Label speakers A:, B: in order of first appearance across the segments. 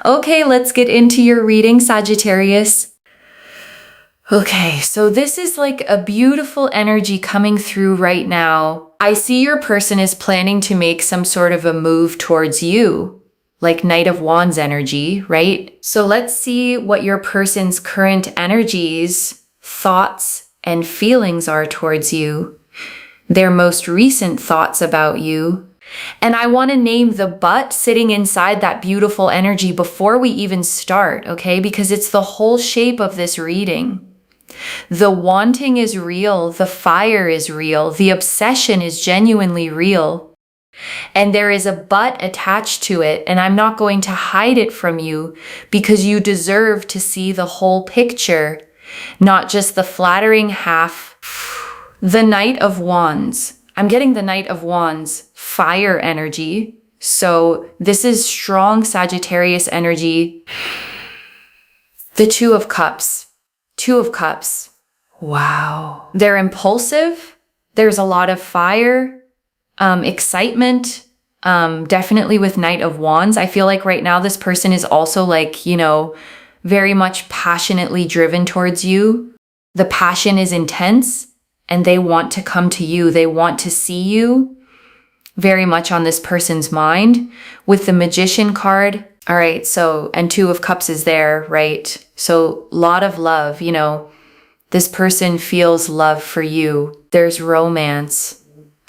A: Okay, let's get into your reading, Sagittarius. Okay, so this is like a beautiful energy coming through right now. I see your person is planning to make some sort of a move towards you, like Knight of Wands energy, right? So let's see what your person's current energies, thoughts, and feelings are towards you, their most recent thoughts about you. And I want to name the but sitting inside that beautiful energy before we even start, okay? Because it's the whole shape of this reading. The wanting is real, the fire is real, the obsession is genuinely real. And there is a but attached to it, and I'm not going to hide it from you because you deserve to see the whole picture, not just the flattering half. The Knight of Wands. I'm getting the Knight of Wands, fire energy. So this is strong Sagittarius energy. The Two of Cups. Two of Cups. Wow. They're impulsive. There's a lot of fire, excitement. Definitely with Knight of Wands. I feel like right now this person is also like, very much passionately driven towards you. The passion is intense and they want to come to you. They want to see you very much on this person's mind. With the Magician card, all right, so, and Two of Cups is there, right? So, lot of love, this person feels love for you. There's romance,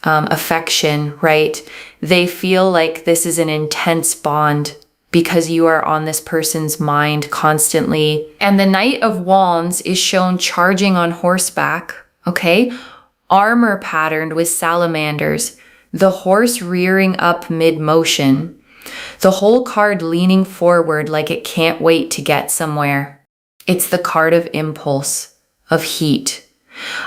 A: affection, right? They feel like this is an intense bond because you are on this person's mind constantly. And the Knight of Wands is shown charging on horseback, okay? Armor patterned with salamanders, the horse rearing up mid-motion. The whole card leaning forward like it can't wait to get somewhere. It's the card of impulse, of heat,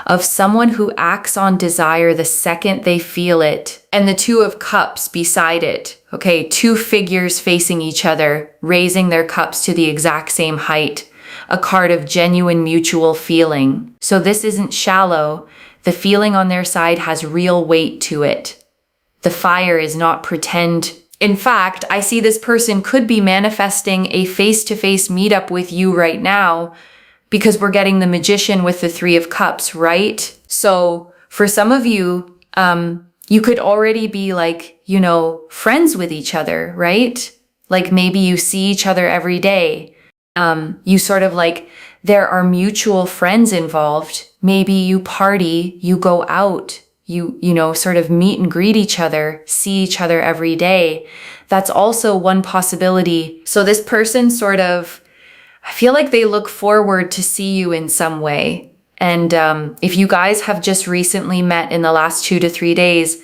A: of someone who acts on desire the second they feel it. And the Two of Cups beside it. Okay, two figures facing each other, raising their cups to the exact same height. A card of genuine mutual feeling. So this isn't shallow. The feeling on their side has real weight to it. The fire is not pretend. In fact, I see this person could be manifesting a face-to-face meetup with you right now because we're getting the Magician with the Three of Cups, right? So for some of you, you could already be like, friends with each other, right? Like maybe you see each other every day. You sort of like, there are mutual friends involved. Maybe you party, you go out, you sort of meet and greet each other, see each other every day. That's also one possibility. So this person sort of, I feel like they look forward to see you in some way. And if you guys have just recently met in the last 2 to 3 days,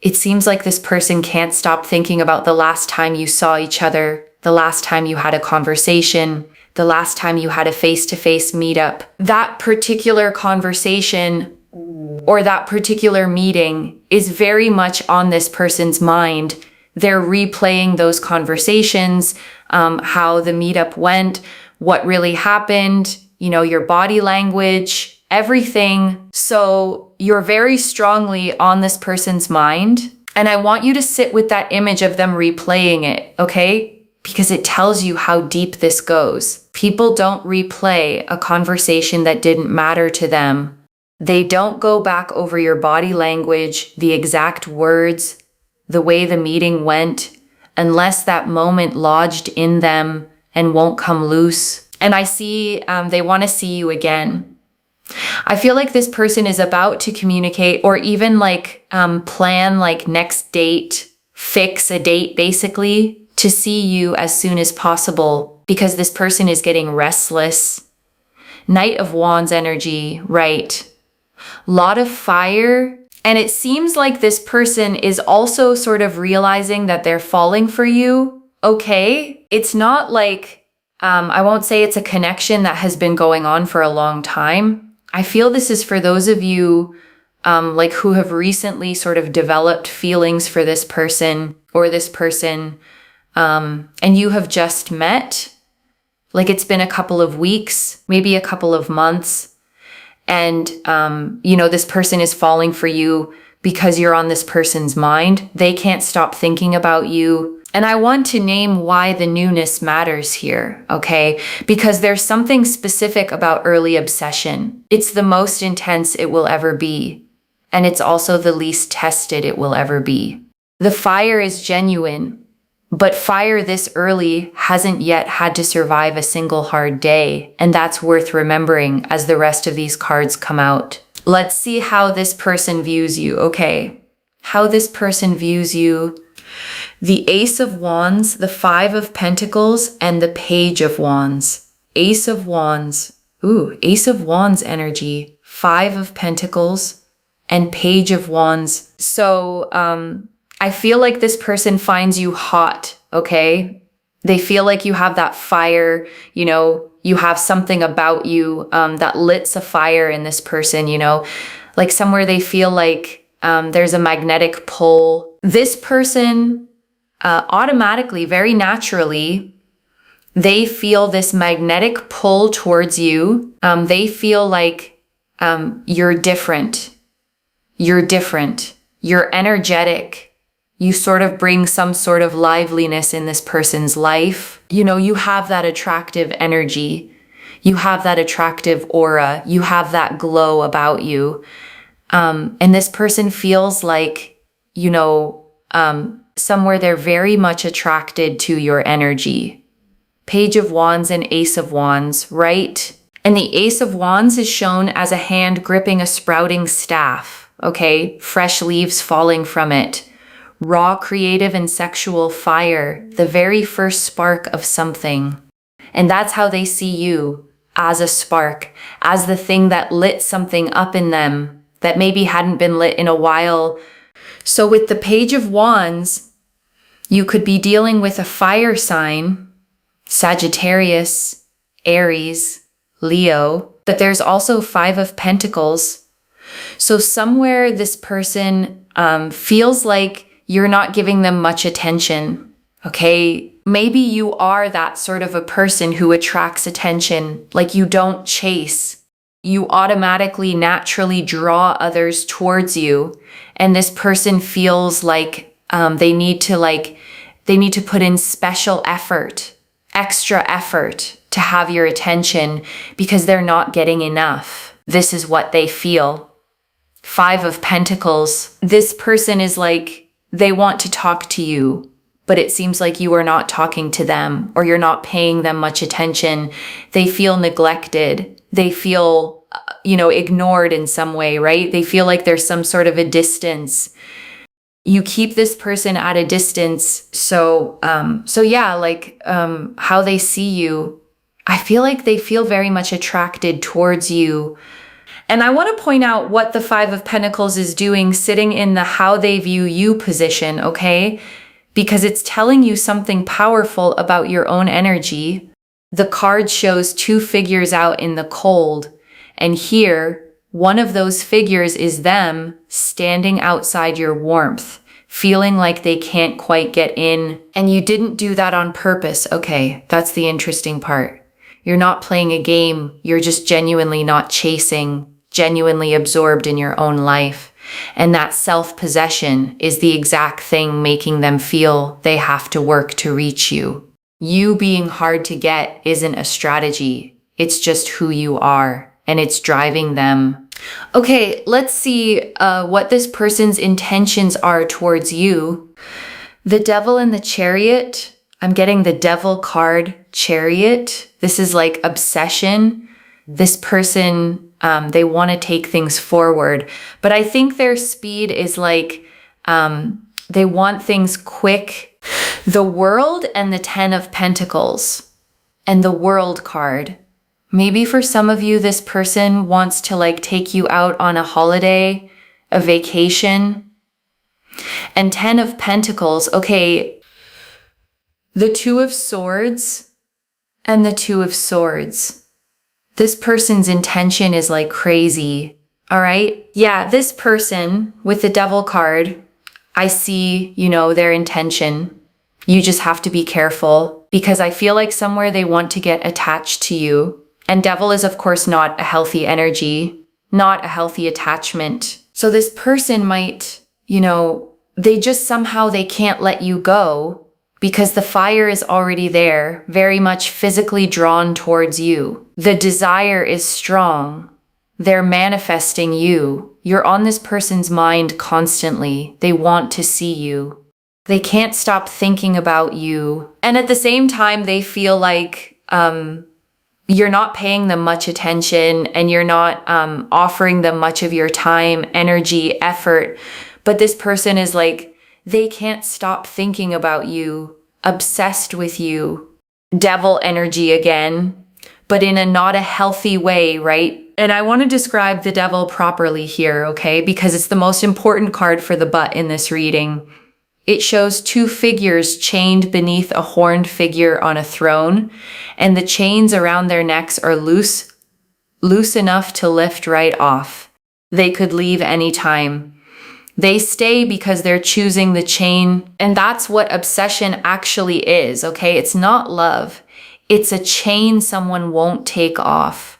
A: it seems like this person can't stop thinking about the last time you saw each other, the last time you had a conversation, the last time you had a face-to-face meetup. That particular conversation or that particular meeting is very much on this person's mind. They're replaying those conversations, how the meetup went, what really happened, your body language, everything. So you're very strongly on this person's mind. And I want you to sit with that image of them replaying it, okay? Because it tells you how deep this goes. People don't replay a conversation that didn't matter to them. They don't go back over your body language, the exact words, the way the meeting went, unless that moment lodged in them and won't come loose. And I see they want to see you again. I feel like this person is about to communicate or even plan next date, fix a date basically to see you as soon as possible because this person is getting restless. Knight of Wands energy, right? Lot of fire. And it seems like this person is also sort of realizing that they're falling for you. Okay. It's not like, I won't say it's a connection that has been going on for a long time. I feel this is for those of you who have recently sort of developed feelings for this person or this person, and you have just met. Like it's been a couple of weeks, maybe a couple of months. And, this person is falling for you because you're on this person's mind. They can't stop thinking about you. And I want to name why the newness matters here, okay? Because there's something specific about early obsession. It's the most intense it will ever be. And it's also the least tested it will ever be. The fire is genuine, but fire this early hasn't yet had to survive a single hard day. And that's worth remembering as the rest of these cards come out. Let's see how this person views you, okay? How this person views you. The Ace of Wands, the Five of Pentacles, and the Page of Wands. Ace of Wands. Ooh, Ace of Wands energy. Five of Pentacles and Page of Wands. So, I feel like this person finds you hot, okay? They feel like you have that fire, you know, you have something about you that lits a fire in this person, you know, like somewhere they feel like there's a magnetic pull. This person automatically, very naturally, they feel this magnetic pull towards you. They feel like you're different. You're different. You're energetic. You sort of bring some sort of liveliness in this person's life. You know, you have that attractive energy. You have that attractive aura. You have that glow about you. And this person feels like, you know, somewhere they're very much attracted to your energy. Page of Wands and Ace of Wands, right? And the Ace of Wands is shown as a hand gripping a sprouting staff, okay? Fresh leaves falling from it. Raw, creative, and sexual fire, the very first spark of something. And that's how they see you, as a spark, as the thing that lit something up in them that maybe hadn't been lit in a while. So with the Page of Wands, you could be dealing with a fire sign, Sagittarius, Aries, Leo, but there's also Five of Pentacles. So somewhere this person feels like you're not giving them much attention, okay? Maybe you are that sort of a person who attracts attention, like you don't chase. You automatically, naturally draw others towards you. And this person feels like they need to put in special effort, extra effort to have your attention because they're not getting enough. This is what they feel. Five of Pentacles. This person is like, they want to talk to you, but it seems like you are not talking to them or you're not paying them much attention. They feel neglected. They feel, ignored in some way, right? They feel like there's some sort of a distance. You keep this person at a distance. So how they see you, I feel like they feel very much attracted towards you. And I want to point out what the Five of Pentacles is doing sitting in the how they view you position, okay? Because it's telling you something powerful about your own energy. The card shows two figures out in the cold. And here, one of those figures is them standing outside your warmth, feeling like they can't quite get in. And you didn't do that on purpose. Okay, that's the interesting part. You're not playing a game. You're just genuinely not chasing, genuinely absorbed in your own life. And that self-possession is the exact thing making them feel they have to work to reach you. You being hard to get isn't a strategy. It's just who you are, and it's driving them. Okay, let's see what this person's intentions are towards you. The Devil and the Chariot. I'm getting the Devil card, Chariot. This is like obsession. This person, they want to take things forward, but I think their speed is like, they want things quick. The World and the Ten of Pentacles and the World card. Maybe for some of you, this person wants to like take you out on a holiday, a vacation. And Ten of Pentacles, okay. The Two of Swords and the Two of Swords. This person's intention is like crazy, all right? Yeah, this person with the Devil card, I see, their intention. You just have to be careful because I feel like somewhere they want to get attached to you. And Devil is, of course, not a healthy energy, not a healthy attachment. So this person might, they just somehow they can't let you go because the fire is already there, very much physically drawn towards you. The desire is strong. They're manifesting you. You're on this person's mind constantly. They want to see you. They can't stop thinking about you. And at the same time, they feel like you're not paying them much attention and you're not offering them much of your time, energy, effort. But this person is like, they can't stop thinking about you, obsessed with you. Devil energy again, but in a not a healthy way, right? And I want to describe the devil properly here, okay? Because it's the most important card for the butt in this reading. It shows two figures chained beneath a horned figure on a throne, and the chains around their necks are loose enough to lift right off. They could leave anytime. They stay because they're choosing the chain, and that's what obsession actually is, okay? It's not love. It's a chain someone won't take off.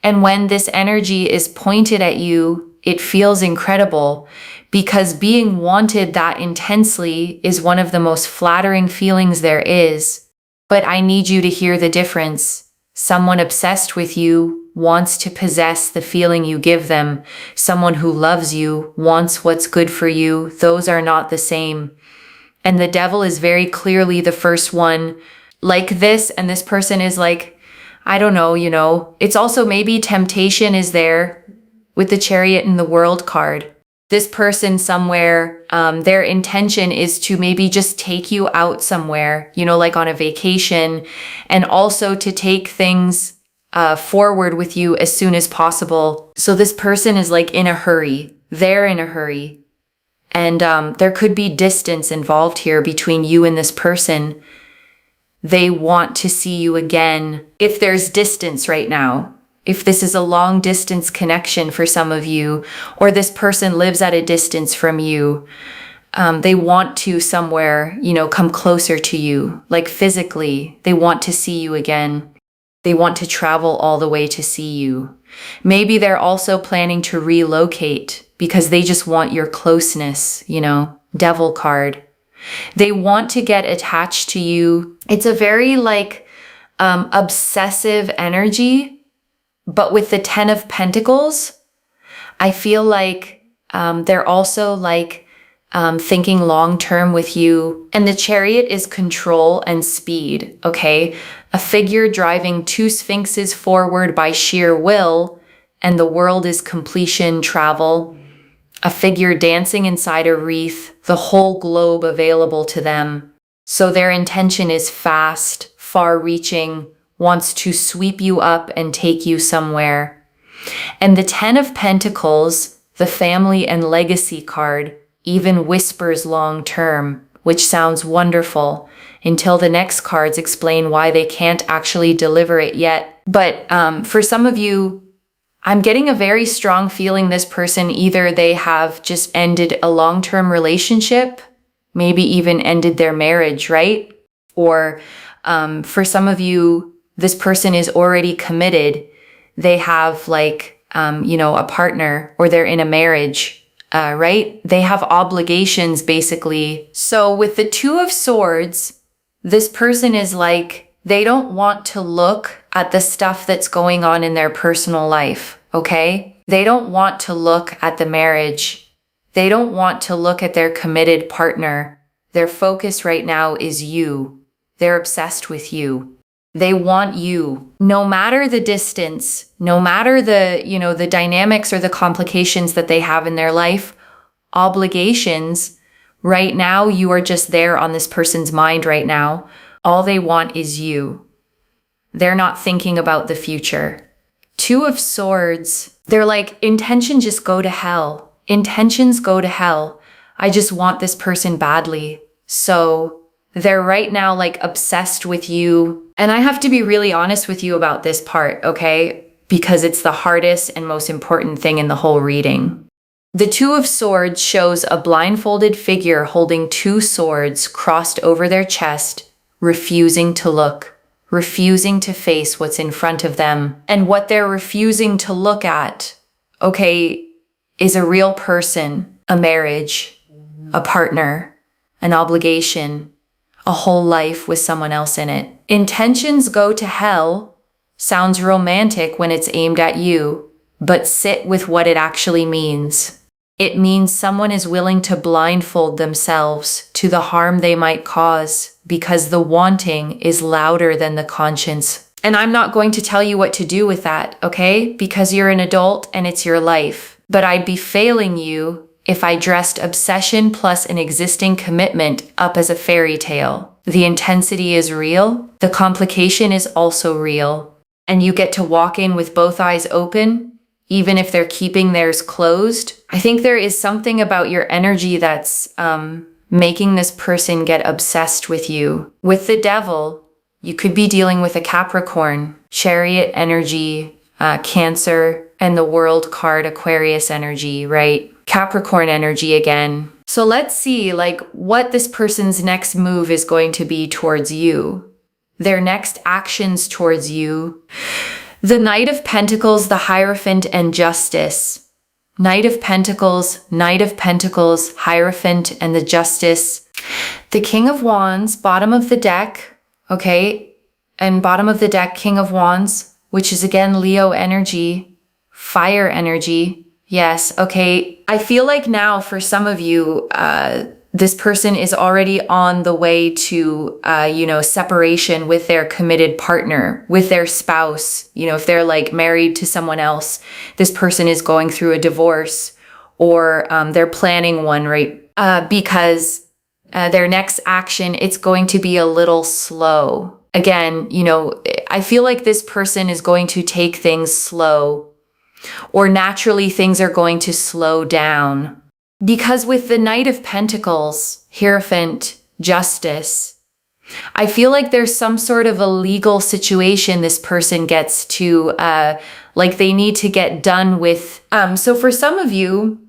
A: And when this energy is pointed at you, it feels incredible because being wanted that intensely is one of the most flattering feelings there is. But I need you to hear the difference. Someone obsessed with you wants to possess the feeling you give them. Someone who loves you wants what's good for you. Those are not the same. And the devil is very clearly the first one like this, and this person is like, I don't know, it's also maybe temptation is there with the Chariot and the World card. This person somewhere, their intention is to maybe just take you out somewhere, like on a vacation, and also to take things forward with you as soon as possible. So this person is like in a hurry. They're in a hurry. And there could be distance involved here between you and this person. They want to see you again. If there's distance right now, if this is a long distance connection for some of you, or this person lives at a distance from you, they want to somewhere, come closer to you, like physically. They want to see you again. They want to travel all the way to see you. Maybe they're also planning to relocate because they just want your closeness, Devil card. They want to get attached to you. It's a very obsessive energy, but with the 10 of Pentacles, I feel like they're also thinking long-term with you. And the Chariot is control and speed, okay? A figure driving two sphinxes forward by sheer will, and the world is completion, travel. A figure dancing inside a wreath, the whole globe available to them. So their intention is fast, far-reaching, wants to sweep you up and take you somewhere. And the 10 of Pentacles, the family and legacy card, even whispers long-term, which sounds wonderful, until the next cards explain why they can't actually deliver it yet. But for some of you, I'm getting a very strong feeling this person, either they have just ended a long-term relationship, maybe even ended their marriage, right? Or for some of you, this person is already committed. They have a partner, or they're in a marriage, right? They have obligations basically. So with the Two of Swords, this person is they don't want to look at the stuff that's going on in their personal life, okay? They don't want to look at the marriage. They don't want to look at their committed partner. Their focus right now is you. They're obsessed with you. They want you. No matter the distance, no matter the dynamics or the complications that they have in their life, obligations, right now you are just there on this person's mind right now. All they want is you. They're not thinking about the future. Two of Swords, they're intentions just go to hell. Intentions go to hell. I just want this person badly. So they're right now obsessed with you. And I have to be really honest with you about this part, okay? Because it's the hardest and most important thing in the whole reading. The Two of Swords shows a blindfolded figure holding two swords crossed over their chest, refusing to look, refusing to face what's in front of them. And what they're refusing to look at, okay, is a real person, a marriage, a partner, an obligation, a whole life with someone else in it. Intentions go to hell sounds romantic when it's aimed at you, but sit with what it actually means. It means someone is willing to blindfold themselves to the harm they might cause because the wanting is louder than the conscience. And I'm not going to tell you what to do with that, okay? Because you're an adult and it's your life. But I'd be failing you if I dressed obsession plus an existing commitment up as a fairy tale. The intensity is real. The complication is also real. And you get to walk in with both eyes open, even if they're keeping theirs closed. I think there is something about your energy that's making this person get obsessed with you. With the devil, you could be dealing with a Capricorn, Chariot energy, Cancer, and the World card, Aquarius energy, right? Capricorn energy again. So let's see like what this person's next move is going to be towards you. Their next actions towards you. The Knight of Pentacles, the Hierophant, and Justice. Knight of Pentacles, Hierophant, and the Justice. The King of Wands, bottom of the deck, okay? And bottom of the deck, King of Wands, which is again Leo energy, fire energy. Yes, okay. I feel like now for some of you, this person is already on the way to, separation with their committed partner, with their spouse. If they're like married to someone else, this person is going through a divorce or they're planning one, right? Because their next action, it's going to be a little slow. Again, I feel like this person is going to take things slow, or naturally things are going to slow down. Because with the Knight of Pentacles, Hierophant, Justice, I feel like there's some sort of a legal situation this person gets to, like they need to get done with. So for some of you,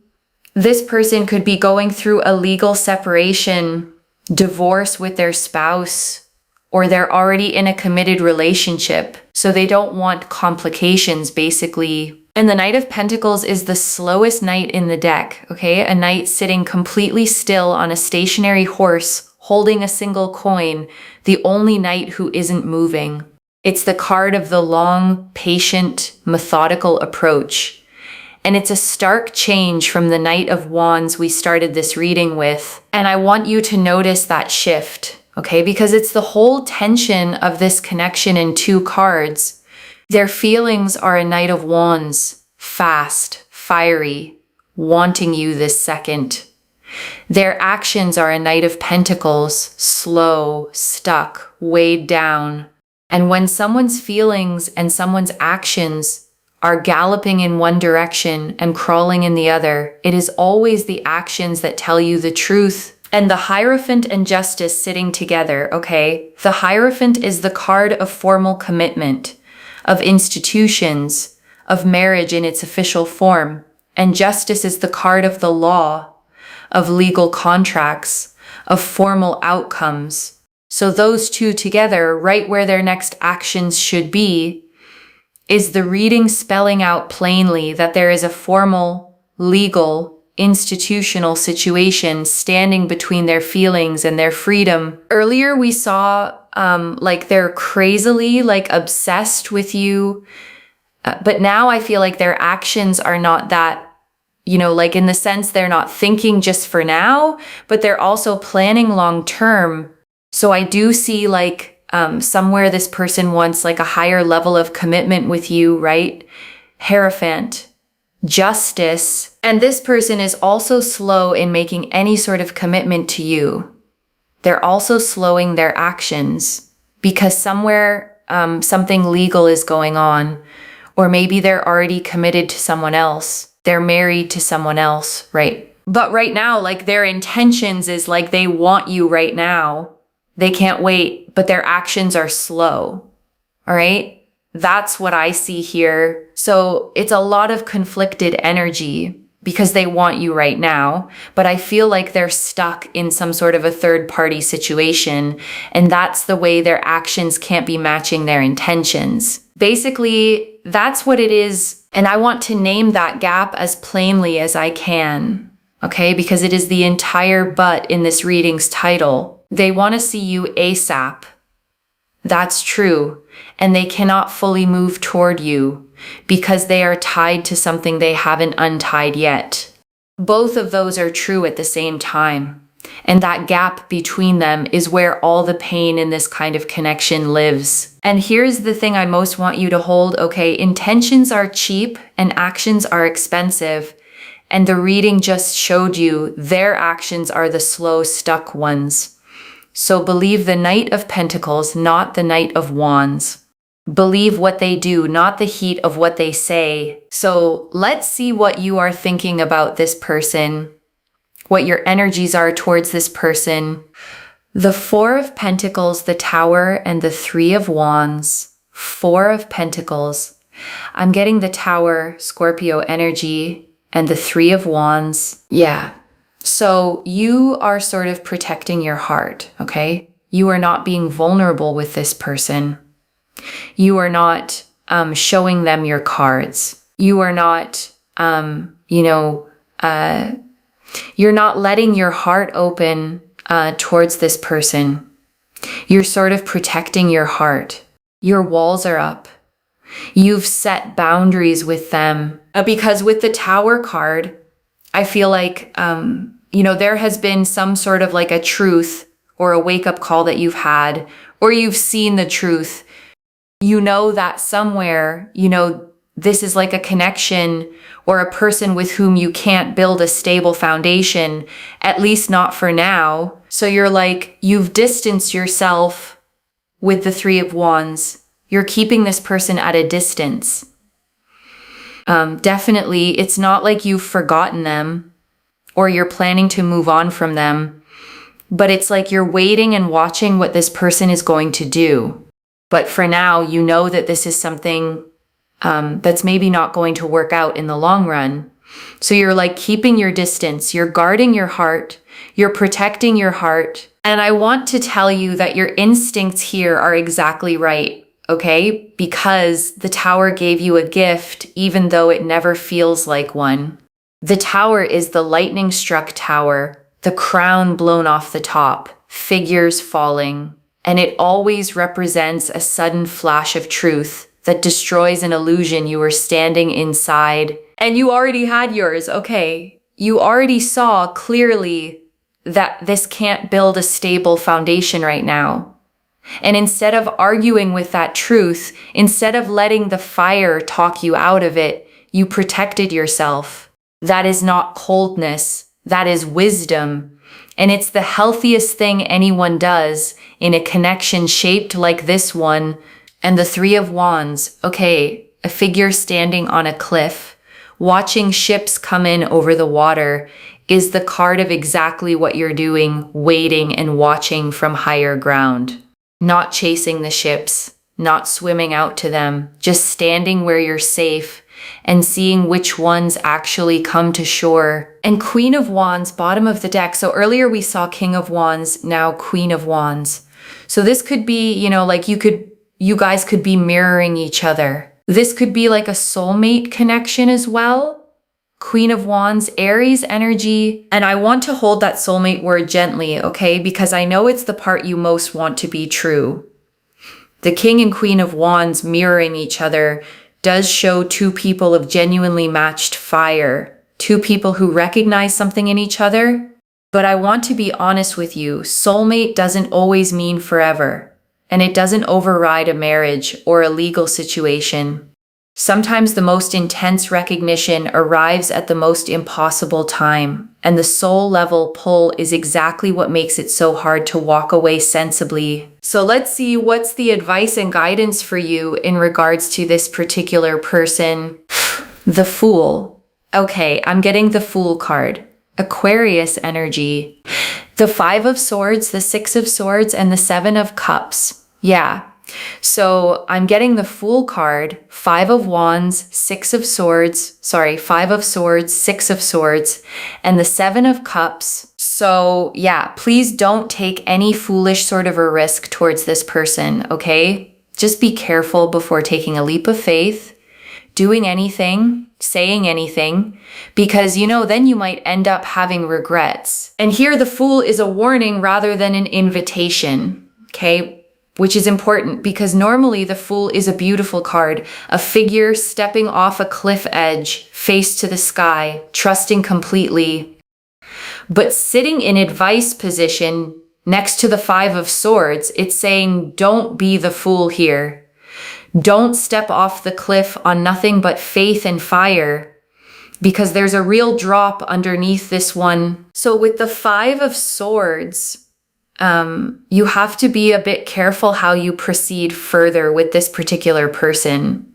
A: this person could be going through a legal separation, divorce with their spouse, or they're already in a committed relationship. So they don't want complications, basically. And the Knight of Pentacles is the slowest knight in the deck, okay? A knight sitting completely still on a stationary horse, holding a single coin, the only knight who isn't moving. It's the card of the long, patient, methodical approach. And it's a stark change from the Knight of Wands we started this reading with. And I want you to notice that shift, okay? Because it's the whole tension of this connection in two cards. Their feelings are a Knight of Wands, fast, fiery, wanting you this second. Their actions are a Knight of Pentacles, slow, stuck, weighed down. And when someone's feelings and someone's actions are galloping in one direction and crawling in the other, it is always the actions that tell you the truth. And the Hierophant and Justice sitting together, okay? The Hierophant is the card of formal commitment, of institutions, of marriage in its official form. And Justice is the card of the law, of legal contracts, of formal outcomes. So those two together, right where their next actions should be, is the reading spelling out plainly that there is a formal, legal, institutional situation standing between their feelings and their freedom. Earlier we saw like they're crazily like obsessed with you, but now I feel like their actions are not that, like in the sense they're not thinking just for now, but they're also planning long term. So I do see like somewhere this person wants like a higher level of commitment with you, right? Hierophant, Justice, and this person is also slow in making any sort of commitment to you. They're also slowing their actions because somewhere something legal is going on, or maybe they're already committed to someone else. They're married to someone else, right? But right now, like their intentions is like they want you right now. They can't wait, but their actions are slow. All right? That's what I see here. So it's a lot of conflicted energy because they want you right now, but I feel like they're stuck in some sort of a third party situation, and that's the way their actions can't be matching their intentions. Basically, that's what it is, and I want to name that gap as plainly as I can, okay? Because it is the entire but in this reading's title. they want to see you ASAP. That's true. And they cannot fully move toward you because they are tied to something they haven't untied yet. Both of those are true at the same time. And that gap between them is where all the pain in this kind of connection lives. And here's the thing I most want you to hold, okay? Intentions are cheap and actions are expensive. And the reading just showed you their actions are the slow, stuck ones. So believe the Knight of Pentacles, not the Knight of Wands. Believe what they do, not the heat of what they say. So let's see what you are thinking about this person, what your energies are towards this person. The Four of Pentacles, the Tower, and the Three of Wands. Four of Pentacles. I'm getting the Tower, Scorpio energy, and the Three of Wands. Yeah. So you are sort of protecting your heart, okay? You are not being vulnerable with this person. You are not showing them your cards. You are not, you're not letting your heart open towards this person. You're sort of protecting your heart. Your walls are up. You've set boundaries with them. Because with the Tower card, I feel like, there has been some sort of like a truth or a wake-up call that you've had, or you've seen the truth. You know that somewhere, this is like a connection or a person with whom you can't build a stable foundation, at least not for now. So you're like, you've distanced yourself with the Three of Wands. You're keeping this person at a distance. Definitely, it's not like you've forgotten them or you're planning to move on from them, but it's like you're waiting and watching what this person is going to do. But for now, you know that this is something that's maybe not going to work out in the long run. So you're like keeping your distance, you're guarding your heart, you're protecting your heart. And I want to tell you that your instincts here are exactly right, okay? Because the Tower gave you a gift, even though it never feels like one. The Tower is the lightning-struck tower, the crown blown off the top, figures falling. And it always represents a sudden flash of truth that destroys an illusion you were standing inside. And you already had yours, okay? You already saw clearly that this can't build a stable foundation right now. And instead of arguing with that truth, instead of letting the fire talk you out of it, you protected yourself. That is not coldness, that is wisdom. And it's the healthiest thing anyone does in a connection shaped like this one. And the Three of Wands, okay, a figure standing on a cliff, watching ships come in over the water, is the card of exactly what you're doing, waiting and watching from higher ground. Not chasing the ships, not swimming out to them, just standing where you're safe and seeing which ones actually come to shore. And Queen of Wands, bottom of the deck. So earlier we saw King of Wands, now Queen of Wands. So this could be, like you guys could be mirroring each other. This could be like a soulmate connection as well. Queen of Wands, Aries energy. And I want to hold that soulmate word gently, okay? Because I know it's the part you most want to be true. The King and Queen of Wands mirroring each other does show two people of genuinely matched fire, two people who recognize something in each other. But I want to be honest with you, soulmate doesn't always mean forever, and it doesn't override a marriage or a legal situation. Sometimes the most intense recognition arrives at the most impossible time, and the soul level pull is exactly what makes it so hard to walk away sensibly. So let's see what's the advice and guidance for you in regards to this particular person. The Fool. Okay, I'm getting the Fool card. Aquarius energy. The Five of Swords, the Six of Swords, and the Seven of Cups. Yeah. So I'm getting the Fool card, Five of Wands, Five of Swords, Six of Swords, and the Seven of Cups. So yeah, please don't take any foolish sort of a risk towards this person, okay? Just be careful before taking a leap of faith. doing anything, saying anything, because, then you might end up having regrets. And here the Fool is a warning rather than an invitation, okay? Which is important because normally the Fool is a beautiful card, a figure stepping off a cliff edge, face to the sky, trusting completely. But sitting in advice position next to the Five of Swords, it's saying, don't be the fool here. Don't step off the cliff on nothing but faith and fire, because there's a real drop underneath this one. So with the Five of Swords, you have to be a bit careful how you proceed further with this particular person,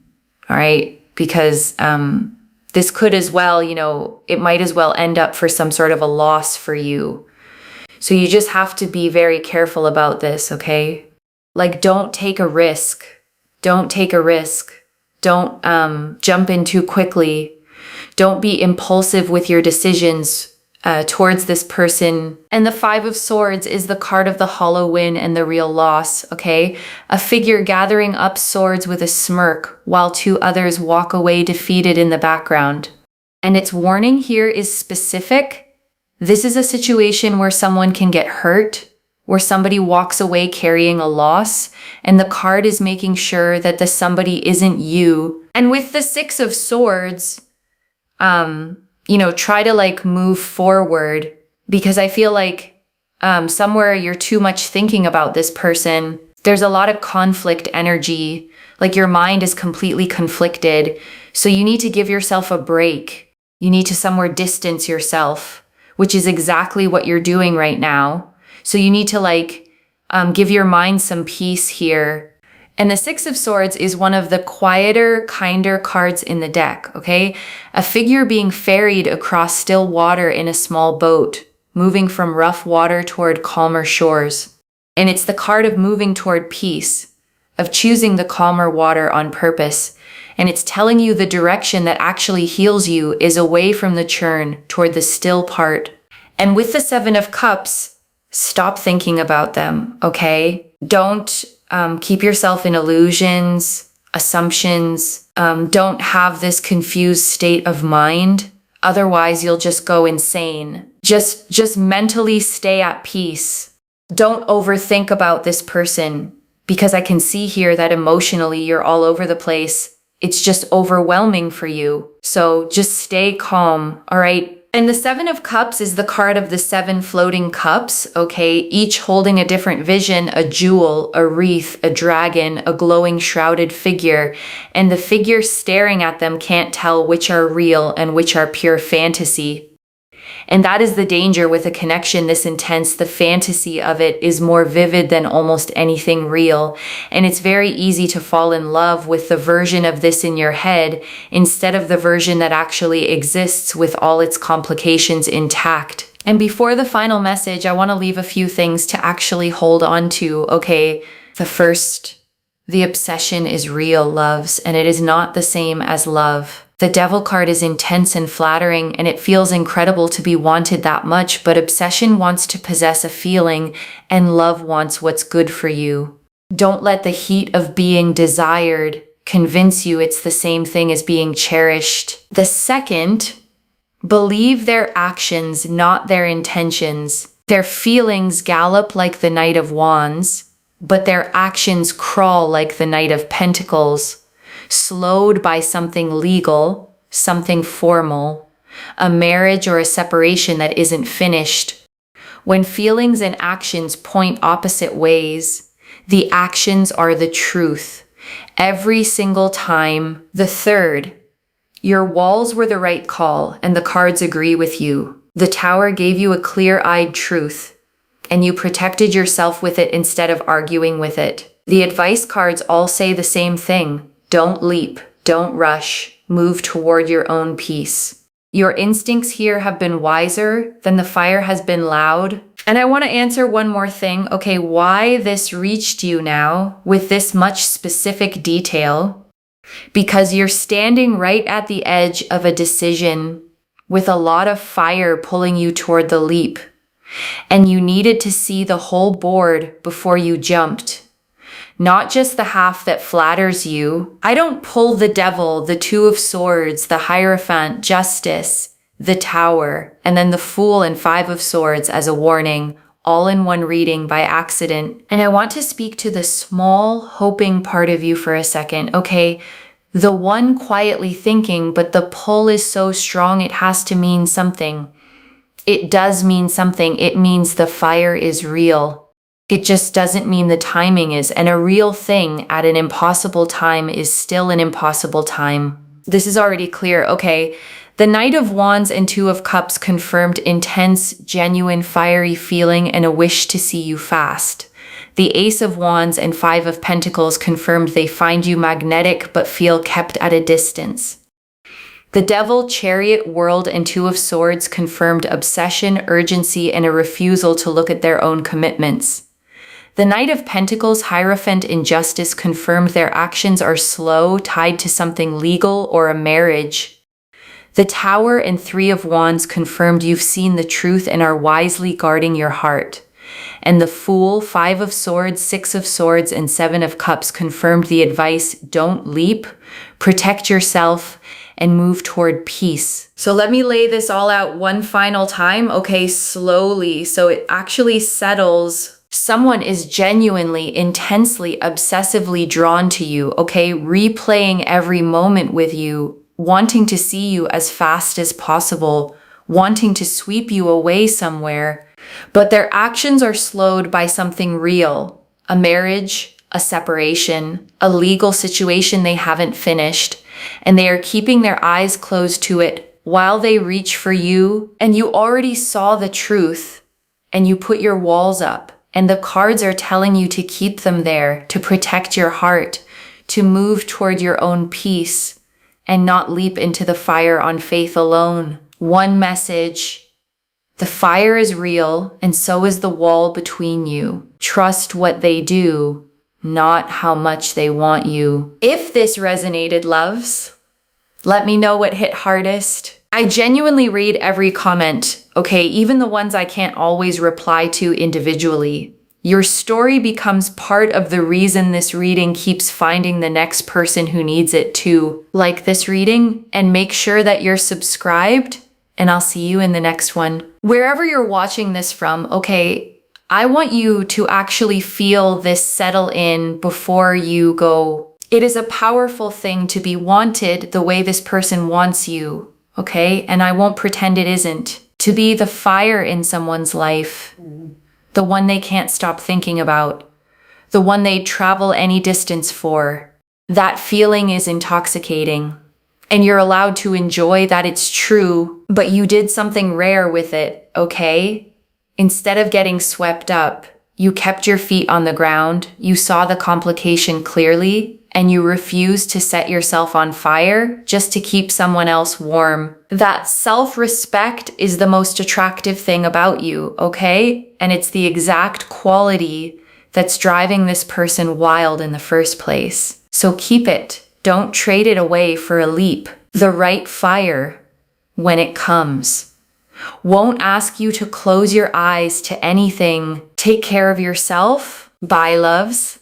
A: all right? Because this could as well, it might as well end up for some sort of a loss for you. So you just have to be very careful about this, okay? Like, don't take a risk. Don't take a risk. Don't jump in too quickly. Don't be impulsive with your decisions towards this person. And the Five of Swords is the card of the hollow win and the real loss, okay? A figure gathering up swords with a smirk while two others walk away defeated in the background. And its warning here is specific. This is a situation where someone can get hurt, where somebody walks away carrying a loss, and the card is making sure that the somebody isn't you. And with the Six of Swords, try to move forward, because I feel like somewhere you're too much thinking about this person. There's a lot of conflict energy, like your mind is completely conflicted. So you need to give yourself a break. You need to somewhere distance yourself, which is exactly what you're doing right now. So you need to give your mind some peace here. And the Six of Swords is one of the quieter, kinder cards in the deck, okay? A figure being ferried across still water in a small boat, moving from rough water toward calmer shores. And it's the card of moving toward peace, of choosing the calmer water on purpose. And it's telling you the direction that actually heals you is away from the churn toward the still part. And with the Seven of Cups, stop thinking about them, okay? Don't keep yourself in illusions, assumptions. Don't have this confused state of mind. Otherwise, you'll just go insane. Just mentally stay at peace. Don't overthink about this person, because I can see here that emotionally you're all over the place. It's just overwhelming for you. So just stay calm, all right? And the Seven of Cups is the card of the 7 floating cups, okay? Each holding a different vision, a jewel, a wreath, a dragon, a glowing shrouded figure. And the figure staring at them can't tell which are real and which are pure fantasy. And that is the danger with a connection this intense. The fantasy of it is more vivid than almost anything real. And it's very easy to fall in love with the version of this in your head instead of the version that actually exists with all its complications intact. And before the final message, I want to leave a few things to actually hold on to, okay? The first, the obsession is real, loves, and it is not the same as love. The Devil card is intense and flattering, and it feels incredible to be wanted that much, but obsession wants to possess a feeling, and love wants what's good for you. Don't let the heat of being desired convince you it's the same thing as being cherished. The second, believe their actions, not their intentions. Their feelings gallop like the Knight of Wands, but their actions crawl like the Knight of Pentacles. Slowed by something legal, something formal, a marriage or a separation that isn't finished. When feelings and actions point opposite ways, the actions are the truth. Every single time. The third, your walls were the right call, and the cards agree with you. The Tower gave you a clear-eyed truth, and you protected yourself with it instead of arguing with it. The advice cards all say the same thing. Don't leap, don't rush, move toward your own peace. Your instincts here have been wiser than the fire has been loud. And I want to answer one more thing. Okay, why this reached you now with this much specific detail? Because you're standing right at the edge of a decision with a lot of fire pulling you toward the leap. And you needed to see the whole board before you jumped. not just the half that flatters you. I don't pull the devil, the Two of Swords, the Hierophant, Justice, the Tower, and then the Fool and Five of Swords as a warning, all in one reading by accident. And I want to speak to the small, hoping part of you for a second, okay? The one quietly thinking, but the pull is so strong it has to mean something. It does mean something. It means the fire is real. It just doesn't mean the timing is. And a real thing at an impossible time is still an impossible time. This is already clear. Okay. The Knight of Wands and Two of Cups confirmed intense, genuine, fiery feeling and a wish to see you fast. The Ace of Wands and Five of Pentacles confirmed they find you magnetic but feel kept at a distance. The Devil, Chariot, World, and Two of Swords confirmed obsession, urgency, and a refusal to look at their own commitments. The Knight of Pentacles, Hierophant, and Justice confirmed their actions are slow, tied to something legal or a marriage. The Tower and Three of Wands confirmed you've seen the truth and are wisely guarding your heart. And the Fool, Five of Swords, Six of Swords, and Seven of Cups confirmed the advice, don't leap, protect yourself, and move toward peace. So let me lay this all out one final time, okay, slowly, so it actually settles. Someone is genuinely, intensely, obsessively drawn to you, okay, replaying every moment with you, wanting to see you as fast as possible, wanting to sweep you away somewhere. But their actions are slowed by something real, a marriage, a separation, a legal situation they haven't finished, and they are keeping their eyes closed to it while they reach for you, and you already saw the truth, and you put your walls up, and the cards are telling you to keep them there, to protect your heart, to move toward your own peace, and not leap into the fire on faith alone. One message: the fire is real, and so is the wall between you. Trust what they do, not how much they want you. If this resonated, loves, let me know what hit hardest. I genuinely read every comment, okay, even the ones I can't always reply to individually. Your story becomes part of the reason this reading keeps finding the next person who needs it too. Like this reading, and make sure that you're subscribed, and I'll see you in the next one. Wherever you're watching this from, okay, I want you to actually feel this settle in before you go. It is a powerful thing to be wanted the way this person wants you, okay? And I won't pretend it isn't. To be the fire in someone's life, the one they can't stop thinking about, the one they'd travel any distance for. That feeling is intoxicating. And you're allowed to enjoy that it's true, but you did something rare with it, okay? Instead of getting swept up, you kept your feet on the ground, you saw the complication clearly, and you refused to set yourself on fire just to keep someone else warm. That self-respect is the most attractive thing about you, okay? And it's the exact quality that's driving this person wild in the first place. So keep it. Don't trade it away for a leap. The right fire, when it comes, won't ask you to close your eyes to anything. Take care of yourself. Bye, loves.